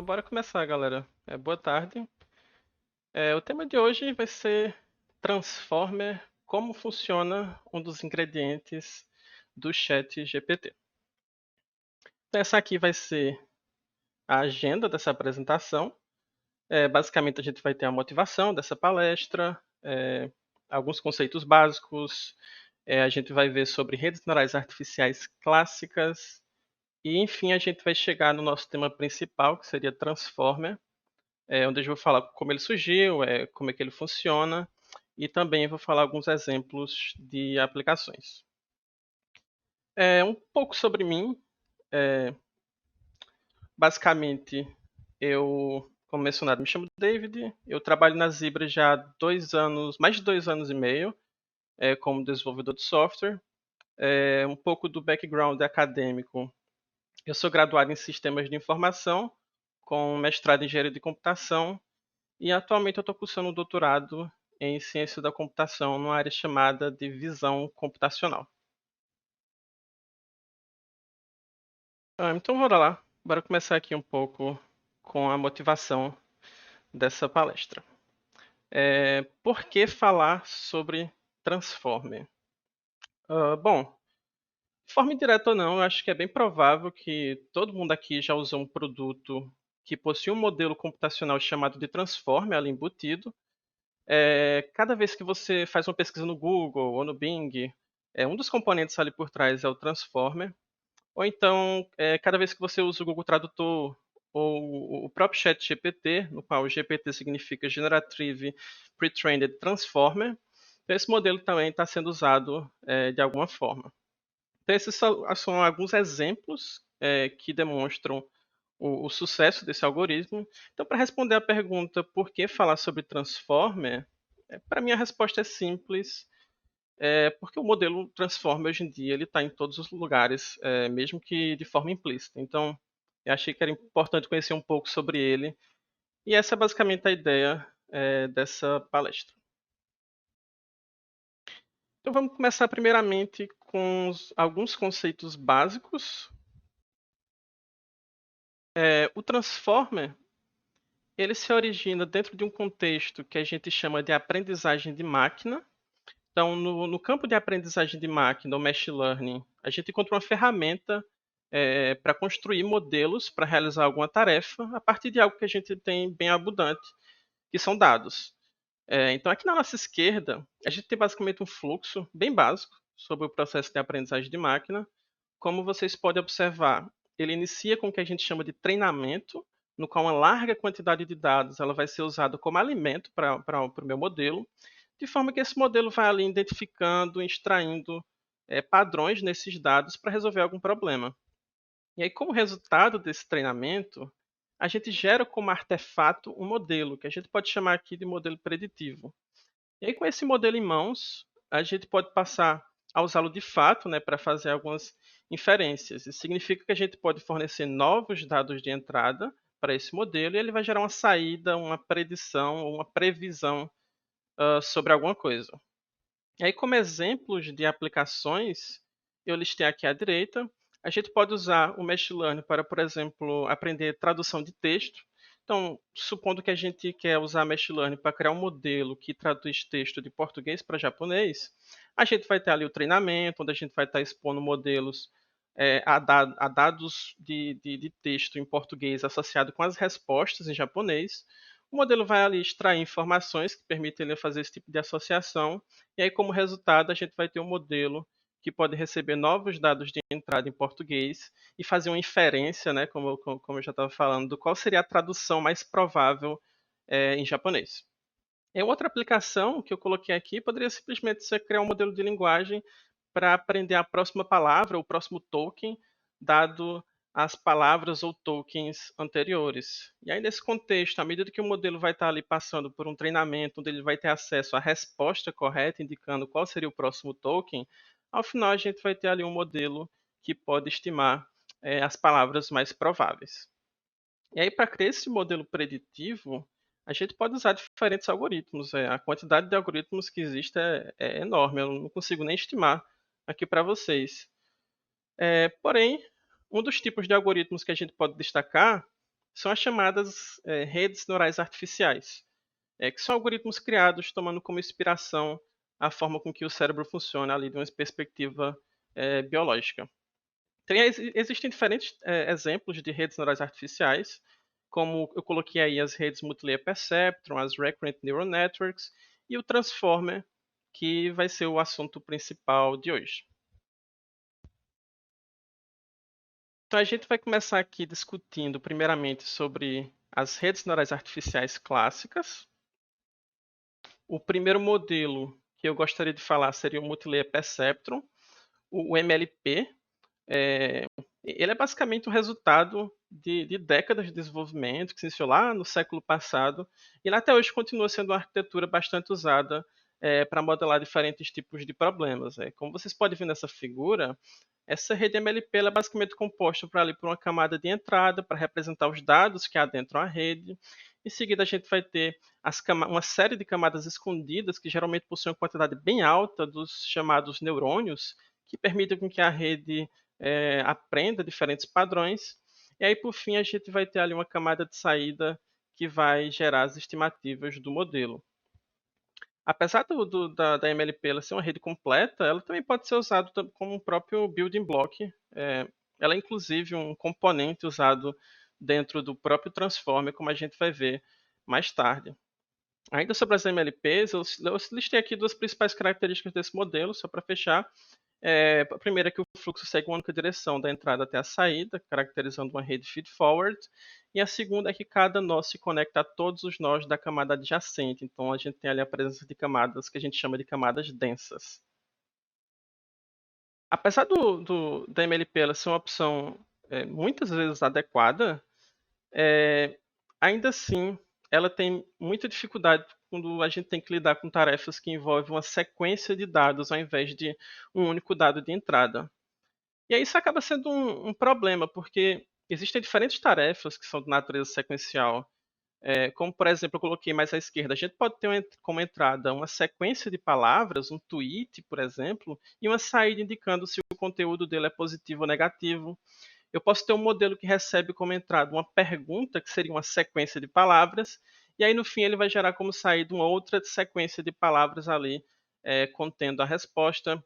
Bora começar, galera. Boa tarde. O tema de hoje vai ser Transformer, como funciona um dos ingredientes do Chat GPT. Então, essa aqui vai ser a agenda dessa apresentação. Basicamente, a gente vai ter a motivação dessa palestra, alguns conceitos básicos, a gente vai ver sobre redes neurais artificiais clássicas, e enfim, a gente vai chegar no nosso tema principal, que seria Transformer, onde eu vou falar como ele surgiu, como é que ele funciona, e também vou falar alguns exemplos de aplicações. Um pouco sobre mim. é, Basicamente, como mencionado, me chamo David, eu trabalho na Zebra já há 2 anos, mais de 2 anos e meio, como desenvolvedor de software. Um pouco do background acadêmico. Eu sou graduado em Sistemas de Informação, com mestrado em Engenharia de Computação. E atualmente eu estou cursando um doutorado em ciência da computação numa área chamada de visão computacional. Então bora lá, bora começar aqui um pouco com a motivação dessa palestra. Por que falar sobre Transformer? Bom, de forma indireta ou não, eu acho que é bem provável que todo mundo aqui já usou um produto que possui um modelo computacional chamado de Transformer ali embutido. Cada vez que você faz uma pesquisa no Google ou no Bing, um dos componentes ali por trás é o Transformer. Ou então, cada vez que você usa o Google Tradutor ou o próprio Chat GPT, no qual o GPT significa Generative Pre-trained Transformer, então esse modelo também está sendo usado de alguma forma. Então, esses são alguns exemplos que demonstram o sucesso desse algoritmo. Então, para responder a pergunta por que falar sobre Transformer, para mim a resposta é simples, porque o modelo Transformer hoje em dia ele está em todos os lugares, mesmo que de forma implícita. Então, eu achei que era importante conhecer um pouco sobre ele, e essa é basicamente a ideia dessa palestra. Então, vamos começar primeiramente com alguns conceitos básicos. O Transformer ele se origina dentro de um contexto que a gente chama de aprendizagem de máquina. Então, no campo de aprendizagem de máquina, ou machine learning, a gente encontra uma ferramenta para construir modelos para realizar alguma tarefa a partir de algo que a gente tem bem abundante, que são dados. Então, aqui na nossa esquerda, a gente tem basicamente um fluxo bem básico sobre o processo de aprendizagem de máquina. Como vocês podem observar, ele inicia com o que a gente chama de treinamento, no qual uma larga quantidade de dados ela vai ser usada como alimento para o meu modelo, de forma que esse modelo vai ali identificando, extraindo padrões nesses dados para resolver algum problema. E aí, como resultado desse treinamento, a gente gera como artefato um modelo, que a gente pode chamar aqui de modelo preditivo. E aí, com esse modelo em mãos, a gente pode passar a usá-lo de fato, né, para fazer algumas inferências. Isso significa que a gente pode fornecer novos dados de entrada para esse modelo e ele vai gerar uma saída, uma predição ou uma previsão sobre alguma coisa. E aí, como exemplos de aplicações, eu listei aqui à direita. A gente pode usar o Machine Learning para, por exemplo, aprender tradução de texto. Então, supondo que a gente quer usar Machine Learning para criar um modelo que traduz texto de português para japonês, a gente vai ter ali o treinamento, onde a gente vai estar expondo modelos a dados de texto em português associado com as respostas em japonês. O modelo vai ali extrair informações que permitem ele fazer esse tipo de associação, e aí, como resultado, a gente vai ter um modelo que pode receber novos dados de entrada em português e fazer uma inferência, né, como eu já estava falando, do qual seria a tradução mais provável em japonês. Outra aplicação que eu coloquei aqui poderia simplesmente ser criar um modelo de linguagem para aprender a próxima palavra, o próximo token, dado as palavras ou tokens anteriores. E aí, nesse contexto, à medida que o modelo vai estar ali passando por um treinamento, onde ele vai ter acesso à resposta correta, indicando qual seria o próximo token, ao final a gente vai ter ali um modelo que pode estimar as palavras mais prováveis. E aí, para criar esse modelo preditivo, a gente pode usar diferentes algoritmos. A quantidade de algoritmos que existe é enorme, eu não consigo nem estimar aqui para vocês. Porém, um dos tipos de algoritmos que a gente pode destacar são as chamadas redes neurais artificiais, que são algoritmos criados tomando como inspiração a forma com que o cérebro funciona ali de uma perspectiva biológica. Então, existem diferentes exemplos de redes neurais artificiais, como eu coloquei aí as redes Multilayer Perceptron, as Recurrent Neural Networks e o Transformer, que vai ser o assunto principal de hoje. Então, a gente vai começar aqui discutindo primeiramente sobre as redes neurais artificiais clássicas. O primeiro modelo que eu gostaria de falar seria o Multilayer Perceptron, o MLP. Ele é basicamente o resultado de décadas de desenvolvimento que se iniciou lá no século passado e lá até hoje continua sendo uma arquitetura bastante usada para modelar diferentes tipos de problemas. Como vocês podem ver nessa figura, essa rede MLP ela é basicamente composta por uma camada de entrada para representar os dados que adentram a rede. Em seguida, a gente vai ter uma série de camadas escondidas que geralmente possuem uma quantidade bem alta dos chamados neurônios, que permitem com que a rede aprenda diferentes padrões. E aí, por fim, a gente vai ter ali uma camada de saída que vai gerar as estimativas do modelo. Apesar da MLP ela ser uma rede completa, ela também pode ser usada como um próprio building block. Ela é, inclusive, um componente usado dentro do próprio Transformer, como a gente vai ver mais tarde. Ainda sobre as MLPs, eu listei aqui duas principais características desse modelo, só para fechar. A primeira é que o fluxo segue uma única direção, da entrada até a saída, caracterizando uma rede feed-forward. E a segunda é que cada nó se conecta a todos os nós da camada adjacente. Então, a gente tem ali a presença de camadas que a gente chama de camadas densas. Apesar da MLP ela ser uma opção muitas vezes adequada, ainda assim ela tem muita dificuldade quando a gente tem que lidar com tarefas que envolvem uma sequência de dados ao invés de um único dado de entrada. E aí isso acaba sendo um problema, porque existem diferentes tarefas que são de natureza sequencial. Como, por exemplo, eu coloquei mais à esquerda, a gente pode ter como entrada uma sequência de palavras, um tweet, por exemplo, e uma saída indicando se o conteúdo dele é positivo ou negativo. Eu posso ter um modelo que recebe como entrada uma pergunta, que seria uma sequência de palavras, e aí no fim ele vai gerar como saída uma outra sequência de palavras ali, contendo a resposta.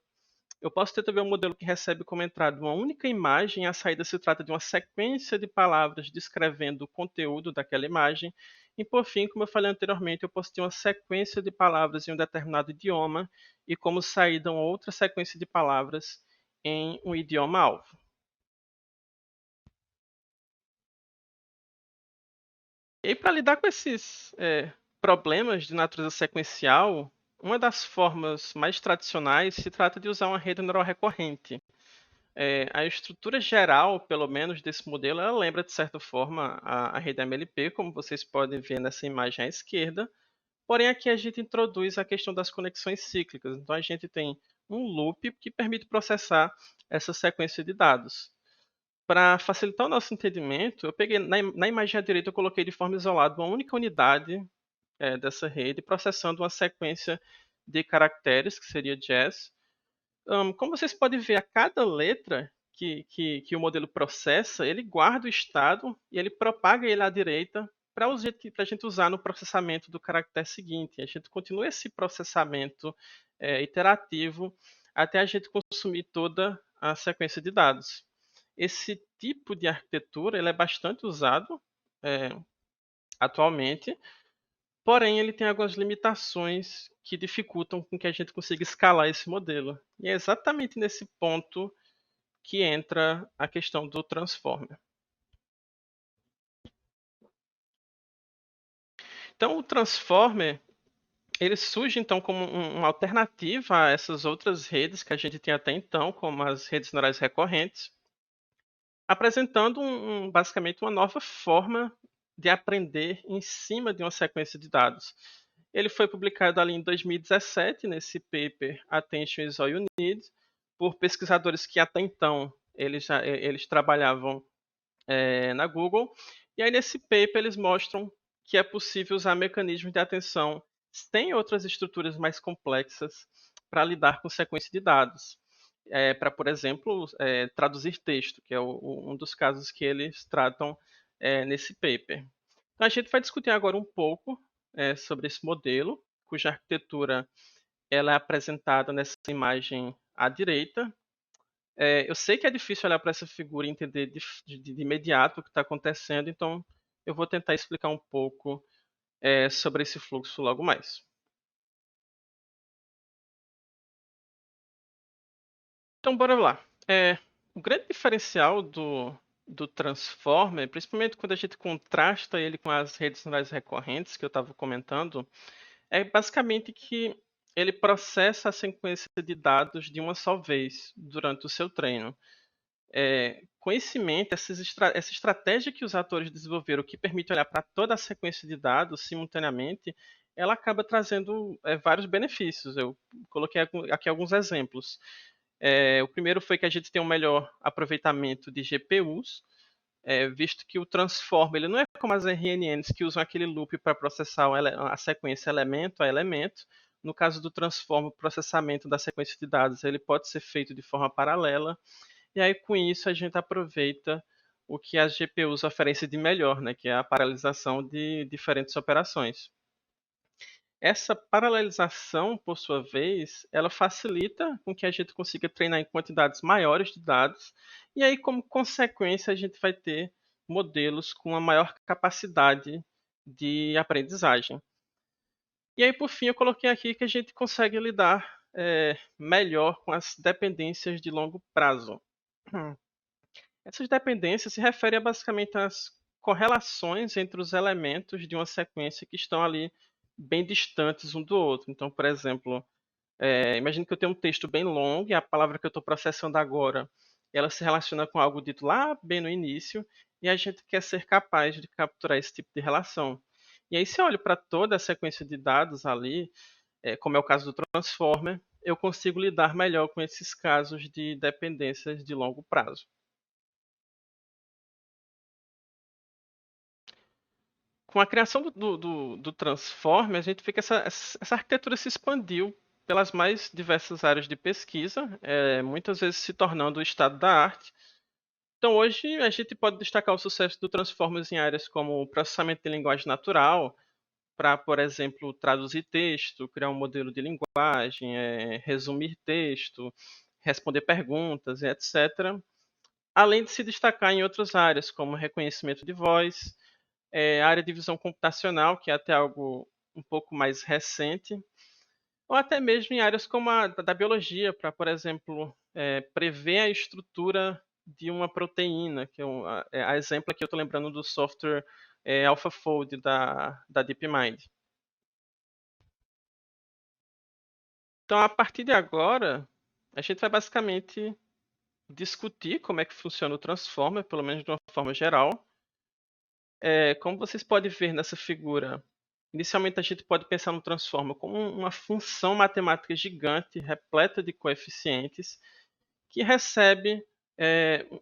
Eu posso ter também um modelo que recebe como entrada uma única imagem, e a saída se trata de uma sequência de palavras descrevendo o conteúdo daquela imagem. E por fim, como eu falei anteriormente, eu posso ter uma sequência de palavras em um determinado idioma e como saída uma outra sequência de palavras em um idioma-alvo. E aí, para lidar com esses problemas de natureza sequencial, uma das formas mais tradicionais se trata de usar uma rede neural recorrente. A estrutura geral, pelo menos, desse modelo, ela lembra, de certa forma, a rede MLP, como vocês podem ver nessa imagem à esquerda. Porém, aqui a gente introduz a questão das conexões cíclicas. Então, a gente tem um loop que permite processar essa sequência de dados. Para facilitar o nosso entendimento, eu peguei na imagem à direita, eu coloquei de forma isolada uma única unidade dessa rede, processando uma sequência de caracteres, que seria jazz. Como vocês podem ver, a cada letra que o modelo processa, ele guarda o estado e ele propaga ele à direita para a gente usar no processamento do caractere seguinte. A gente continua esse processamento iterativo até a gente consumir toda a sequência de dados. Esse tipo de arquitetura ele é bastante usado atualmente, porém ele tem algumas limitações que dificultam com que a gente consiga escalar esse modelo. E é exatamente nesse ponto que entra a questão do transformer. Então o transformer ele surge então como uma alternativa a essas outras redes que a gente tem até então, como as redes neurais recorrentes, apresentando basicamente uma nova forma de aprender em cima de uma sequência de dados. Ele foi publicado ali em 2017, nesse paper Attention is All You Need, por pesquisadores que até então eles trabalhavam na Google. E aí nesse paper eles mostram que é possível usar mecanismos de atenção sem outras estruturas mais complexas para lidar com sequência de dados. Para, por exemplo, traduzir texto, que é um dos casos que eles tratam nesse paper. Então, a gente vai discutir agora um pouco sobre esse modelo, cuja arquitetura ela é apresentada nessa imagem à direita. Eu sei que é difícil olhar para essa figura e entender de imediato o que está acontecendo, então eu vou tentar explicar um pouco sobre esse fluxo logo mais. Então, bora lá. O grande diferencial do Transformer, principalmente quando a gente contrasta ele com as redes neurais recorrentes que eu estava comentando, é basicamente que ele processa a sequência de dados de uma só vez durante o seu treino. Com isso em mente, essa estratégia que os atores desenvolveram, que permite olhar para toda a sequência de dados simultaneamente, ela acaba trazendo vários benefícios. Eu coloquei aqui alguns exemplos. O primeiro foi que a gente tem um melhor aproveitamento de GPUs, visto que o Transformer ele não é como as RNNs que usam aquele loop para processar a sequência elemento a elemento. No caso do Transformer, o processamento da sequência de dados ele pode ser feito de forma paralela. E aí, com isso, a gente aproveita o que as GPUs oferecem de melhor, né, que é a paralelização de diferentes operações. Essa paralelização, por sua vez, ela facilita com que a gente consiga treinar em quantidades maiores de dados, e aí, como consequência, a gente vai ter modelos com uma maior capacidade de aprendizagem. E aí, por fim, eu coloquei aqui que a gente consegue lidar melhor com as dependências de longo prazo. Essas dependências se referem basicamente às correlações entre os elementos de uma sequência que estão ali bem distantes um do outro. Então, por exemplo, imagine que eu tenho um texto bem longo e a palavra que eu estou processando agora, ela se relaciona com algo dito lá bem no início e a gente quer ser capaz de capturar esse tipo de relação. E aí, se eu olho para toda a sequência de dados ali, como é o caso do Transformer, eu consigo lidar melhor com esses casos de dependências de longo prazo. Com a criação do Transformer, a gente vê que essa arquitetura se expandiu pelas mais diversas áreas de pesquisa, muitas vezes se tornando o estado da arte. Então, hoje, a gente pode destacar o sucesso do Transformers em áreas como processamento de linguagem natural, para, por exemplo, traduzir texto, criar um modelo de linguagem, resumir texto, responder perguntas, etc. Além de se destacar em outras áreas, como reconhecimento de voz, a área de visão computacional, que é até algo um pouco mais recente, ou até mesmo em áreas como a da biologia, para, por exemplo, prever a estrutura de uma proteína, que a exemplo aqui eu estou lembrando do software AlphaFold da DeepMind. Então, a partir de agora, a gente vai basicamente discutir como é que funciona o Transformer, pelo menos de uma forma geral. Como vocês podem ver nessa figura, inicialmente a gente pode pensar no Transformer como uma função matemática gigante, repleta de coeficientes, que recebe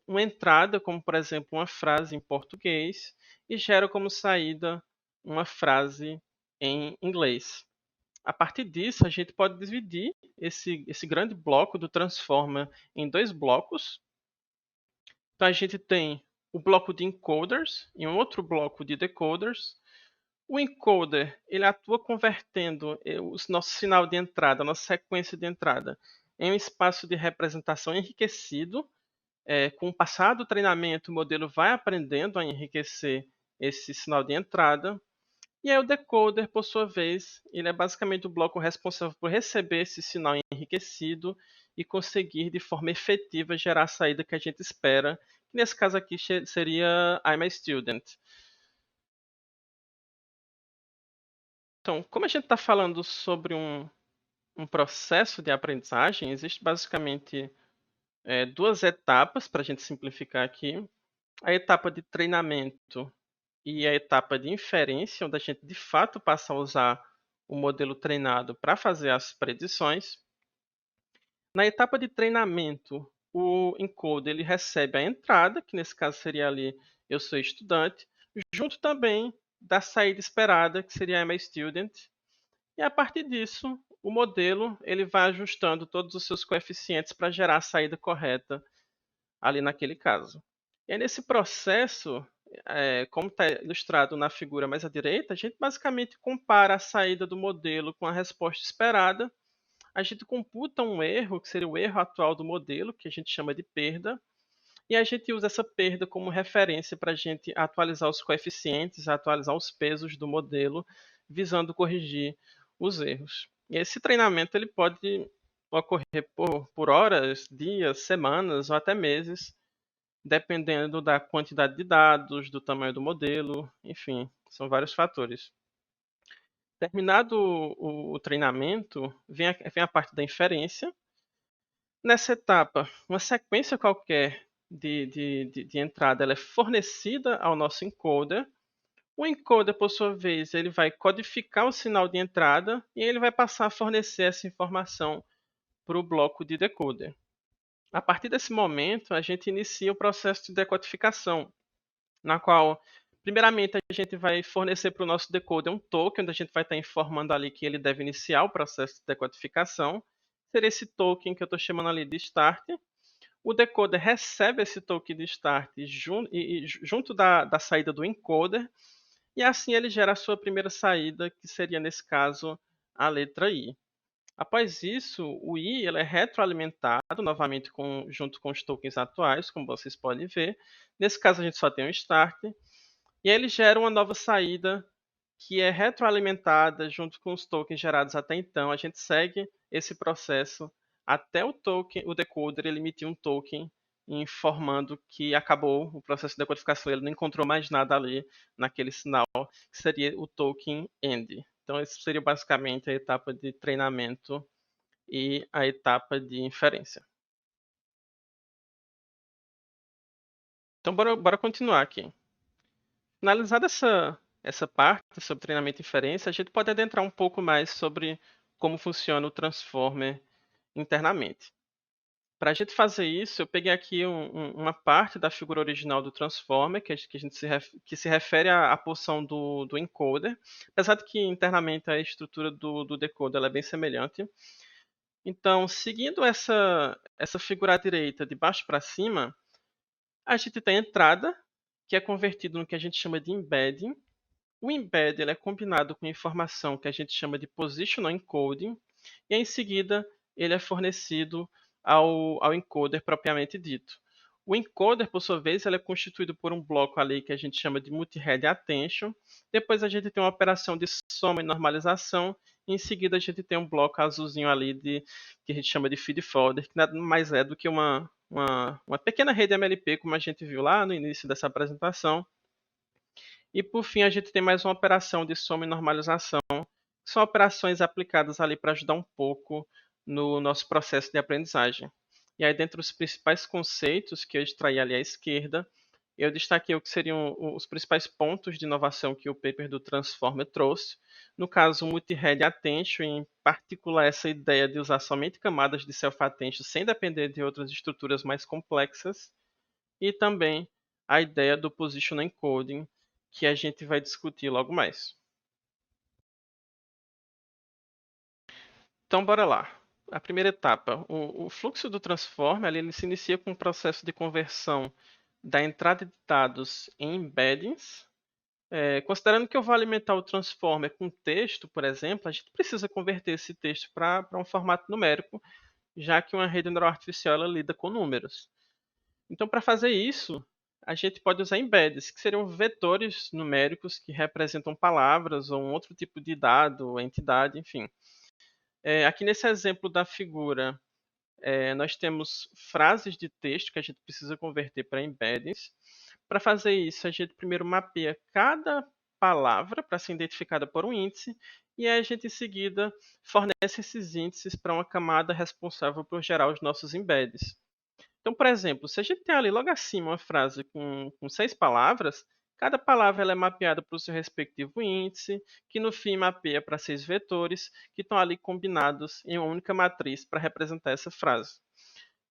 uma entrada, como por exemplo uma frase em português, e gera como saída uma frase em inglês. A partir disso, a gente pode dividir esse grande bloco do Transformer em dois blocos. Então, a gente tem o bloco de encoders e um outro bloco de decoders. O encoder ele atua convertendo o nosso sinal de entrada, a nossa sequência de entrada, em um espaço de representação enriquecido. Com o passar do treinamento, o modelo vai aprendendo a enriquecer esse sinal de entrada. E aí o decoder, por sua vez, ele é basicamente o bloco responsável por receber esse sinal enriquecido e conseguir de forma efetiva gerar a saída que a gente espera, que nesse caso aqui seria I'm a student. Então, como a gente está falando sobre um processo de aprendizagem, existe basicamente duas etapas, para a gente simplificar aqui. A etapa de treinamento e a etapa de inferência, onde a gente de fato passa a usar o modelo treinado para fazer as predições. Na etapa de treinamento, o encoder ele recebe a entrada, que nesse caso seria ali eu sou estudante, junto também da saída esperada, que seria I'm a student. E a partir disso, o modelo ele vai ajustando todos os seus coeficientes para gerar a saída correta ali naquele caso. E aí, nesse processo, como está ilustrado na figura mais à direita, a gente basicamente compara a saída do modelo com a resposta esperada. A gente computa um erro, que seria o erro atual do modelo, que a gente chama de perda, e a gente usa essa perda como referência para a gente atualizar os coeficientes, atualizar os pesos do modelo, visando corrigir os erros. E esse treinamento ele pode ocorrer por horas, dias, semanas ou até meses, dependendo da quantidade de dados, do tamanho do modelo, enfim, são vários fatores. Terminado o treinamento, vem a parte da inferência. Nessa etapa, uma sequência qualquer de entrada ela é fornecida ao nosso encoder. O encoder, por sua vez, ele vai codificar o sinal de entrada e ele vai passar a fornecer essa informação para o bloco de decoder. A partir desse momento, a gente inicia o processo de decodificação, na qual, primeiramente, a gente vai fornecer para o nosso decoder um token, onde a gente vai estar informando ali que ele deve iniciar o processo de decodificação. Seria esse token que eu estou chamando ali de start. O decoder recebe esse token de start junto da saída do encoder, e assim ele gera a sua primeira saída, que seria, nesse caso, a letra I. Após isso, o I ele é retroalimentado novamente junto com os tokens atuais, como vocês podem ver. Nesse caso, a gente só tem um start. E ele gera uma nova saída que é retroalimentada junto com os tokens gerados até então. A gente segue esse processo até o decoder ele emitir um token informando que acabou o processo de decodificação, ele não encontrou mais nada ali naquele sinal, que seria o token end. Então, esse seria basicamente a etapa de treinamento e a etapa de inferência. Então, bora continuar aqui. Finalizada essa parte sobre treinamento e inferência, a gente pode adentrar um pouco mais sobre como funciona o Transformer internamente. Para a gente fazer isso, eu peguei aqui uma parte da figura original do Transformer, que se refere à porção do encoder, apesar de que internamente a estrutura do decoder ela é bem semelhante. Então, seguindo essa figura à direita, de baixo para cima, a gente tem a entrada, que é convertido no que a gente chama de embedding. O embed ele é combinado com informação que a gente chama de positional encoding, e em seguida ele é fornecido ao encoder propriamente dito. O encoder, por sua vez, ele é constituído por um bloco ali que a gente chama de multi-head attention. Depois a gente tem uma operação de soma e normalização. E em seguida a gente tem um bloco azulzinho ali que a gente chama de feed folder, que nada mais é do que uma pequena rede MLP, como a gente viu lá no início dessa apresentação. E por fim, a gente tem mais uma operação de soma e normalização, que são operações aplicadas ali para ajudar um pouco no nosso processo de aprendizagem. E aí, dentre os principais conceitos que eu extraí ali à esquerda, eu destaquei o que seriam os principais pontos de inovação que o paper do Transformer trouxe. No caso, o Multi-Head Attention, em particular essa ideia de usar somente camadas de Self-Attention sem depender de outras estruturas mais complexas. E também a ideia do Positional Encoding, que a gente vai discutir logo mais. Então, bora lá. A primeira etapa, o fluxo do Transformer, ele se inicia com um processo de conversão da entrada de dados em embeddings. Considerando que eu vou alimentar o Transformer com texto, por exemplo, a gente precisa converter esse texto para um formato numérico, já que uma rede neural artificial ela lida com números. Então, para fazer isso, a gente pode usar embeddings, que seriam vetores numéricos que representam palavras ou um outro tipo de dado, entidade, enfim. Aqui nesse exemplo da figura, nós temos frases de texto que a gente precisa converter para embeddings. Para fazer isso, a gente primeiro mapeia cada palavra para ser identificada por um índice, e aí a gente em seguida fornece esses índices para uma camada responsável por gerar os nossos embeddings. Então, por exemplo, se a gente tem ali logo acima uma frase com 6 palavras, cada palavra ela é mapeada para o seu respectivo índice, que no fim mapeia para 6 vetores, que estão ali combinados em uma única matriz para representar essa frase.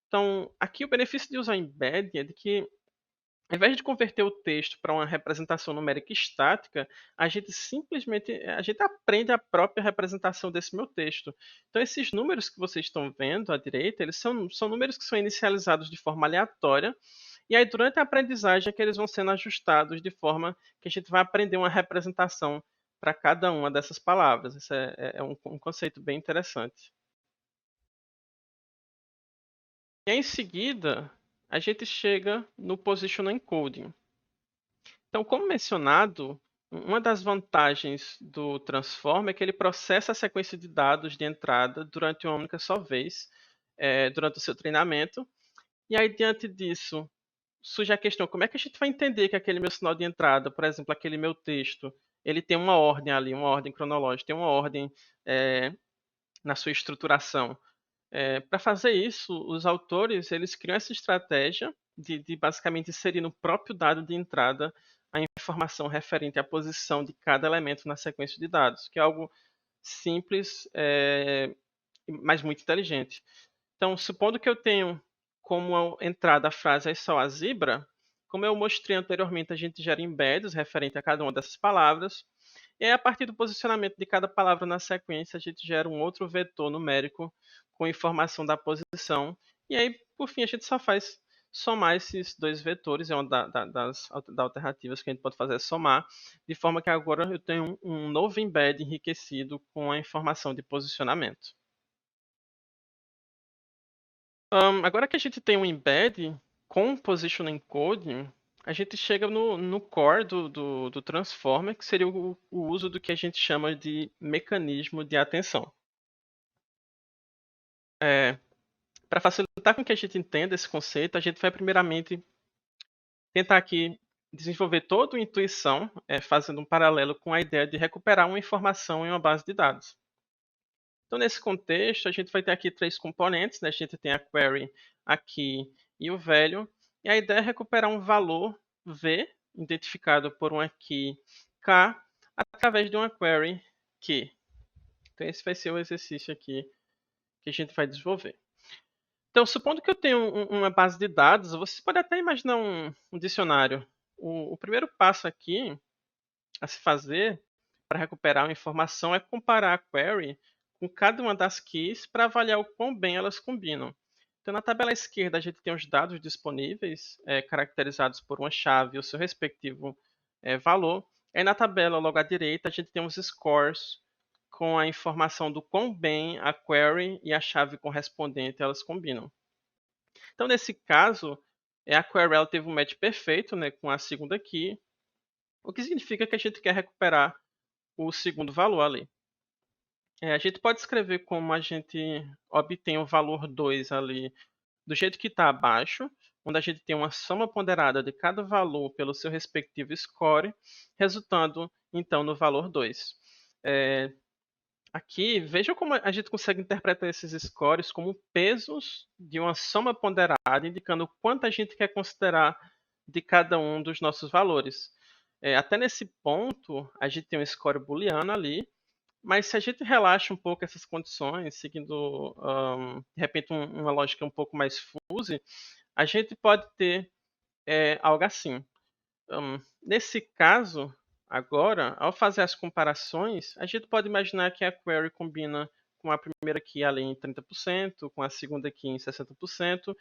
Então, aqui o benefício de usar embedding é de que, ao invés de converter o texto para uma representação numérica estática, a gente simplesmente aprende a própria representação desse meu texto. Então, esses números que vocês estão vendo à direita, eles são números que são inicializados de forma aleatória, E aí, durante a aprendizagem, é que eles vão sendo ajustados de forma que a gente vai aprender uma representação para cada uma dessas palavras. Isso é um conceito bem interessante. E aí, em seguida, a gente chega no Positional Encoding. Então, como mencionado, uma das vantagens do Transform é que ele processa a sequência de dados de entrada durante uma única só vez, durante o seu treinamento. E aí, diante disso, surge a questão, como é que a gente vai entender que aquele meu sinal de entrada, por exemplo, aquele meu texto, ele tem uma ordem ali, uma ordem cronológica, tem uma ordem na sua estruturação. Para fazer isso, os autores eles criam essa estratégia de basicamente inserir no próprio dado de entrada a informação referente à posição de cada elemento na sequência de dados, que é algo simples, mas muito inteligente. Então, supondo que eu tenho como entrada a frase "é só a zebra", como eu mostrei anteriormente, a gente gera embeds referente a cada uma dessas palavras, e aí, a partir do posicionamento de cada palavra na sequência, a gente gera um outro vetor numérico com informação da posição, e aí, por fim, a gente só faz somar esses dois vetores, é uma das alternativas que a gente pode fazer é somar, de forma que agora eu tenho um novo embed enriquecido com a informação de posicionamento. Agora que a gente tem um embed com position encoding, a gente chega no core do transformer, que seria o uso do que a gente chama de mecanismo de atenção. Para facilitar com que a gente entenda esse conceito, a gente vai primeiramente tentar aqui desenvolver toda a intuição, fazendo um paralelo com a ideia de recuperar uma informação em uma base de dados. Então, nesse contexto, a gente vai ter aqui três componentes, né? A gente tem a query, a key e o value. E a ideia é recuperar um valor V, identificado por uma key K, através de uma query key. Então, esse vai ser o exercício aqui que a gente vai desenvolver. Então, supondo que eu tenho uma base de dados, você pode até imaginar um dicionário. O primeiro passo aqui a se fazer para recuperar uma informação é comparar a query com cada uma das keys para avaliar o quão bem elas combinam. Então, na tabela esquerda, a gente tem os dados disponíveis, caracterizados por uma chave e o seu respectivo valor. E na tabela logo à direita, a gente tem os scores com a informação do quão bem a query e a chave correspondente elas combinam. Então, nesse caso, a query ela teve um match perfeito, né, com a segunda key, o que significa que a gente quer recuperar o segundo valor ali. A gente pode escrever como a gente obtém o valor 2 ali do jeito que está abaixo, onde a gente tem uma soma ponderada de cada valor pelo seu respectivo score, resultando então no valor 2. Aqui, veja como a gente consegue interpretar esses scores como pesos de uma soma ponderada, indicando quanto a gente quer considerar de cada um dos nossos valores. Até nesse ponto, a gente tem um score booleano ali, mas se a gente relaxa um pouco essas condições, seguindo, de repente, uma lógica um pouco mais fuzzy, a gente pode ter algo assim. Nesse caso, agora, ao fazer as comparações, a gente pode imaginar que a query combina com a primeira key ali em 30%, com a segunda key em 60%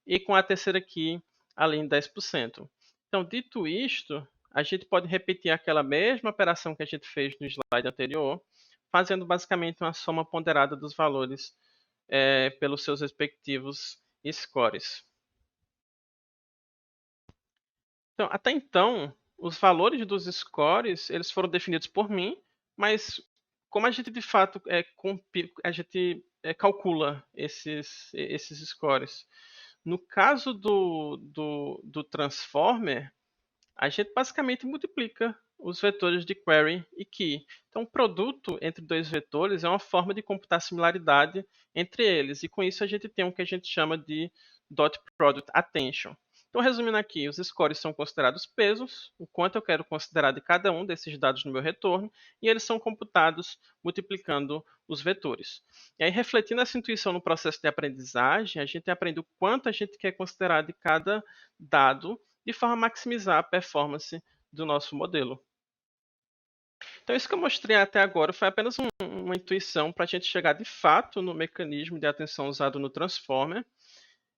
e com a terceira key ali em 10%. Então, dito isto, a gente pode repetir aquela mesma operação que a gente fez no slide anterior, fazendo basicamente uma soma ponderada dos valores pelos seus respectivos scores. Então, até então, os valores dos scores eles foram definidos por mim, mas como a gente de fato a gente calcula esses scores? No caso do transformer, a gente basicamente multiplica os vetores de query e key. Então, o produto entre dois vetores é uma forma de computar similaridade entre eles, e com isso a gente tem o que a gente chama de dot product attention. Então, resumindo aqui, os scores são considerados pesos, o quanto eu quero considerar de cada um desses dados no meu retorno, e eles são computados multiplicando os vetores. E aí, refletindo essa intuição no processo de aprendizagem, a gente aprende o quanto a gente quer considerar de cada dado, de forma a maximizar a performance do nosso modelo. Então, isso que eu mostrei até agora foi apenas uma intuição para a gente chegar de fato no mecanismo de atenção usado no Transformer.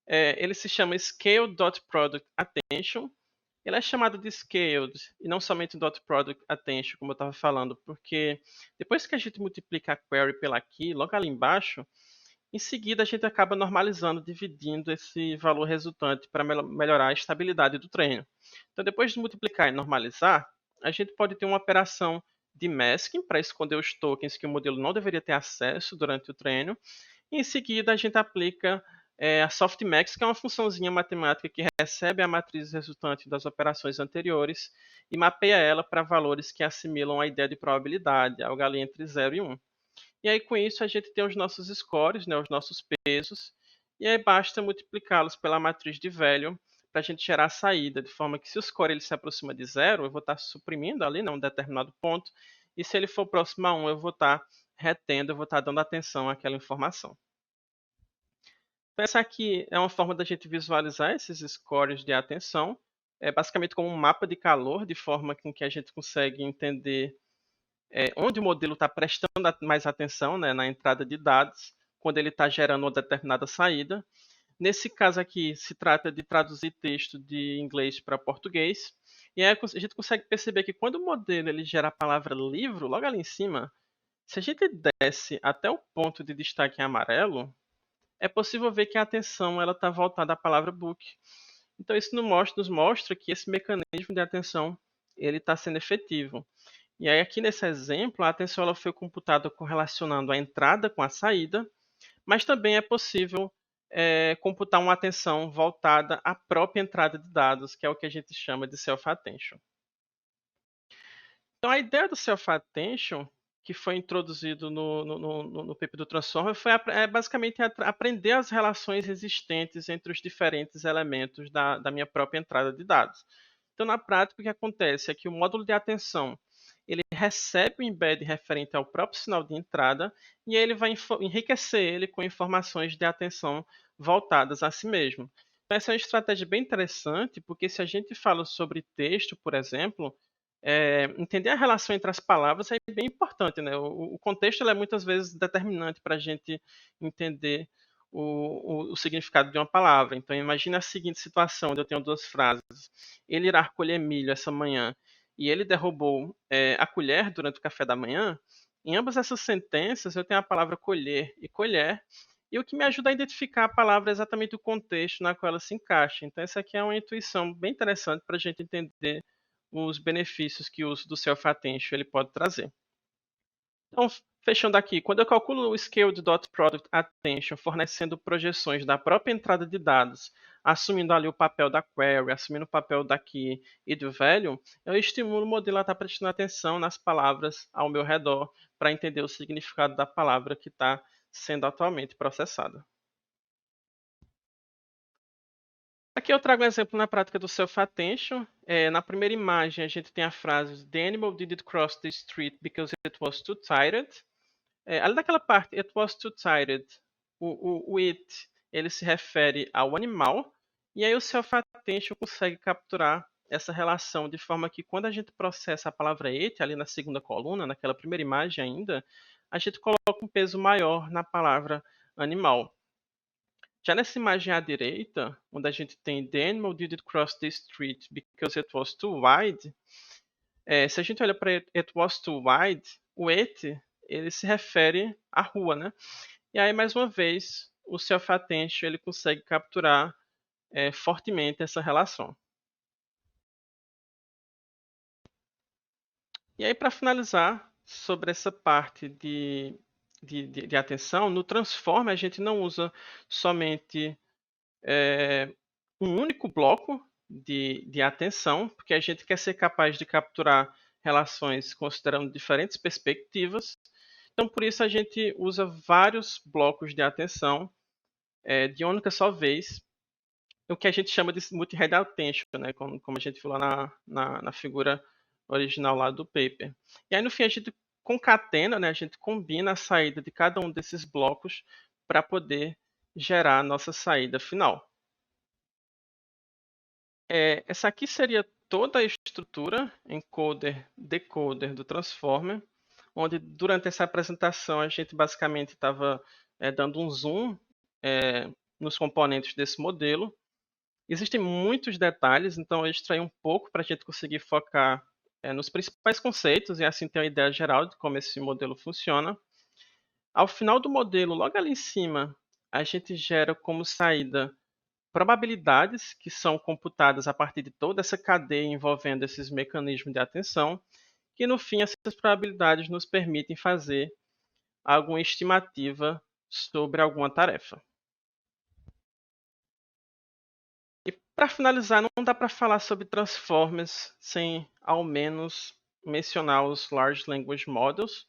ele se chama Scale.ProductAttention. Ele é chamado de Scaled, e não somente .ProductAttention, como eu estava falando, porque depois que a gente multiplica a query pela key, logo ali embaixo, em seguida a gente acaba normalizando, dividindo esse valor resultante para melhorar a estabilidade do treino. Então, depois de multiplicar e normalizar, a gente pode ter uma operação de masking para esconder os tokens que o modelo não deveria ter acesso durante o treino. E em seguida, a gente aplica a softmax, que é uma funçãozinha matemática que recebe a matriz resultante das operações anteriores e mapeia ela para valores que assimilam a ideia de probabilidade, algo ali entre 0 e 1. E aí, com isso, a gente tem os nossos scores, né, os nossos pesos, e aí basta multiplicá-los pela matriz de value para a gente gerar a saída, de forma que se o score ele se aproxima de 0, eu vou estar suprimindo ali, né, um determinado ponto, e se ele for próximo a 1, eu vou estar retendo, eu vou estar dando atenção àquela informação. Então, essa aqui é uma forma da gente visualizar esses scores de atenção, é basicamente como um mapa de calor, de forma com que a gente consegue entender onde o modelo está prestando mais atenção, né, na entrada de dados, quando ele está gerando uma determinada saída. Nesse caso aqui, se trata de traduzir texto de inglês para português. E aí a gente consegue perceber que quando o modelo ele gera a palavra livro, logo ali em cima, se a gente desce até o ponto de destaque em amarelo, é possível ver que a atenção está voltada à palavra book. Então isso nos mostra que esse mecanismo de atenção ele está sendo efetivo. E aí aqui nesse exemplo, a atenção ela foi computada correlacionando a entrada com a saída, mas também é possível computar uma atenção voltada à própria entrada de dados, que é o que a gente chama de self-attention. Então a ideia do self-attention, que foi introduzido no paper do Transformer, foi basicamente aprender as relações existentes entre os diferentes elementos da minha própria entrada de dados. Então, na prática, o que acontece é que o módulo de atenção ele recebe o embed referente ao próprio sinal de entrada e ele vai enriquecer ele com informações de atenção voltadas a si mesmo. Então, essa é uma estratégia bem interessante, porque se a gente fala sobre texto, por exemplo, entender a relação entre as palavras é bem importante, né? O contexto é muitas vezes determinante para a gente entender o significado de uma palavra. Então, imagine a seguinte situação, onde eu tenho duas frases. Ele irá colher milho essa manhã e ele derrubou a colher durante o café da manhã. Em ambas essas sentenças, eu tenho a palavra colher e colher, e o que me ajuda a identificar a palavra é exatamente o contexto na qual ela se encaixa. Então, essa aqui é uma intuição bem interessante para a gente entender os benefícios que o uso do self-attention ele pode trazer. Então, fechando aqui, quando eu calculo o Scaled.ProductAttention fornecendo projeções da própria entrada de dados, assumindo ali o papel da query, assumindo o papel da key e do value, eu estimulo o modelo a estar prestando atenção nas palavras ao meu redor para entender o significado da palavra que está sendo atualmente processada. Aqui eu trago um exemplo na prática do self-attention. Na primeira imagem, a gente tem a frase The animal didn't cross the street because it was too tired. Além daquela parte, it was too tired, o it, ele se refere ao animal, e aí o self-attention consegue capturar essa relação de forma que quando a gente processa a palavra it, ali na segunda coluna, naquela primeira imagem ainda, a gente coloca um peso maior na palavra animal. Já nessa imagem à direita, onde a gente tem The animal didn't cross the street because it was too wide, se a gente olha para it was too wide, o it ele se refere à rua, né? E aí, mais uma vez, o self-attention ele consegue capturar fortemente essa relação. E aí, para finalizar, sobre essa parte de atenção, no Transformer a gente não usa somente um único bloco de atenção, porque a gente quer ser capaz de capturar relações considerando diferentes perspectivas. Então, por isso, a gente usa vários blocos de atenção de uma única só vez, o que a gente chama de multi-head attention, né? como a gente viu lá na figura original lá do paper. E aí, no fim, a gente concatena, né? A gente combina a saída de cada um desses blocos para poder gerar a nossa saída final. Essa aqui seria toda a estrutura encoder, decoder do Transformer, onde durante essa apresentação a gente basicamente estava dando um zoom nos componentes desse modelo. Existem muitos detalhes, então eu extraí um pouco para a gente conseguir focar nos principais conceitos e assim ter uma ideia geral de como esse modelo funciona. Ao final do modelo, logo ali em cima, a gente gera como saída probabilidades que são computadas a partir de toda essa cadeia envolvendo esses mecanismos de atenção, que no fim essas probabilidades nos permitem fazer alguma estimativa sobre alguma tarefa. E para finalizar, não dá para falar sobre Transformers sem ao menos mencionar os Large Language Models.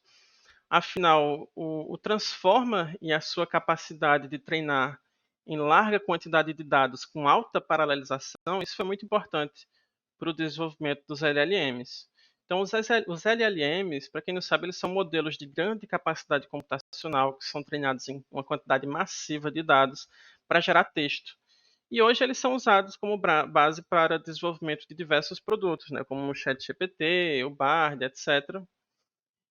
Afinal, o Transformer e a sua capacidade de treinar em larga quantidade de dados com alta paralelização, isso foi muito importante para o desenvolvimento dos LLMs. Então, os LLMs, para quem não sabe, eles são modelos de grande capacidade computacional que são treinados em uma quantidade massiva de dados para gerar texto. E hoje eles são usados como base para desenvolvimento de diversos produtos, né, como o ChatGPT, o Bard, etc.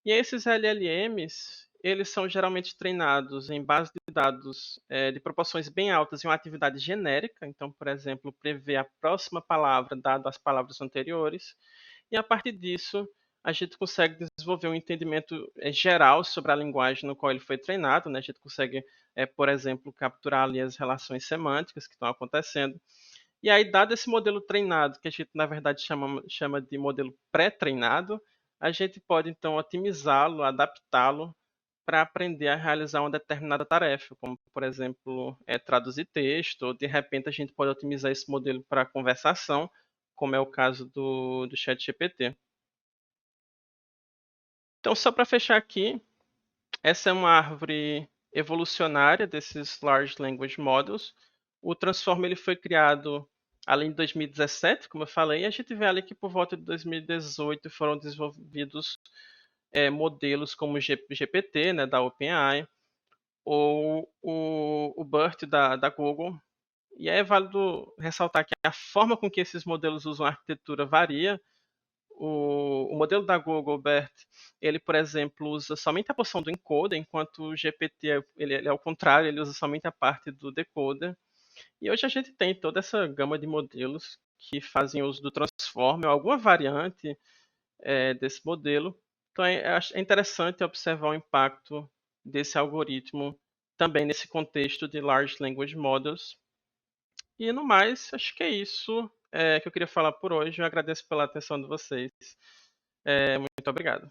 E esses LLMs, eles são geralmente treinados em base de dados de proporções bem altas em uma atividade genérica. Então, por exemplo, prever a próxima palavra dado as palavras anteriores. E a partir disso, a gente consegue desenvolver um entendimento geral sobre a linguagem no qual ele foi treinado. Né? A gente consegue, por exemplo, capturar ali as relações semânticas que estão acontecendo. E aí, dado esse modelo treinado, que a gente na verdade chama de modelo pré-treinado, a gente pode então otimizá-lo, adaptá-lo para aprender a realizar uma determinada tarefa, como por exemplo, traduzir texto, ou de repente a gente pode otimizar esse modelo para conversação, como é o caso do ChatGPT. Então, só para fechar aqui, essa é uma árvore evolucionária desses Large Language Models. O Transformer ele foi criado além de 2017, como eu falei, e a gente vê ali que por volta de 2018 foram desenvolvidos modelos como o GPT, né, da OpenAI, ou o BERT da Google. E é válido ressaltar que a forma com que esses modelos usam a arquitetura varia. O modelo da Google, BERT, ele, por exemplo, usa somente a porção do encoder, enquanto o GPT ele é ao contrário, ele usa somente a parte do decoder. E hoje a gente tem toda essa gama de modelos que fazem uso do Transformer, ou alguma variante desse modelo. Então é interessante observar o impacto desse algoritmo também nesse contexto de Large Language Models. E no mais, acho que é isso que eu queria falar por hoje. Eu agradeço pela atenção de vocês. Muito obrigado.